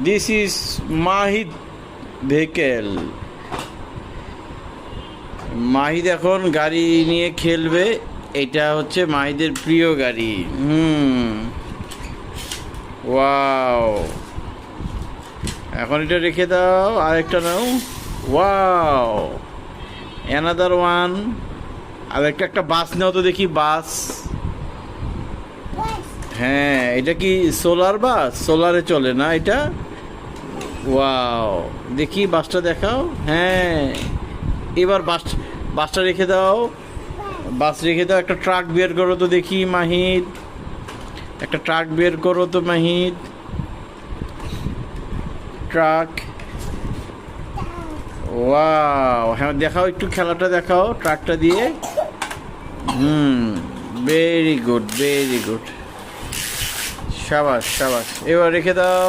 This is Mahid vehicle. Mahid এখন গাড়ি নিয়ে খেলবে। এটা হচ্ছে মাহিদের প্রিয় গাড়ি। ওয়াও, এখন এটা রেখে দাও, আরেকটা নাও। Wow, another one. আর একটা বাস নাও তো দেখি, বাস। হ্যাঁ, এটা কি সোলার বাস? সোলারে চলে না এটা? ওয়াও, দেখি বাসটা দেখাও। হ্যাঁ, এবার বাসটা রেখে দাও, বাস রেখে দাও। একটা ট্রাক বের করো তো দেখি মাহিদ, একটা ট্রাক বের করো তো মাহিদ। ট্রাক। ওয়াও, হ্যাঁ দেখাও, একটু খেলাটা দেখাও ট্রাকটা দিয়ে। Very good, very good. সাবাস সাবাস, এবার রেখে দাও।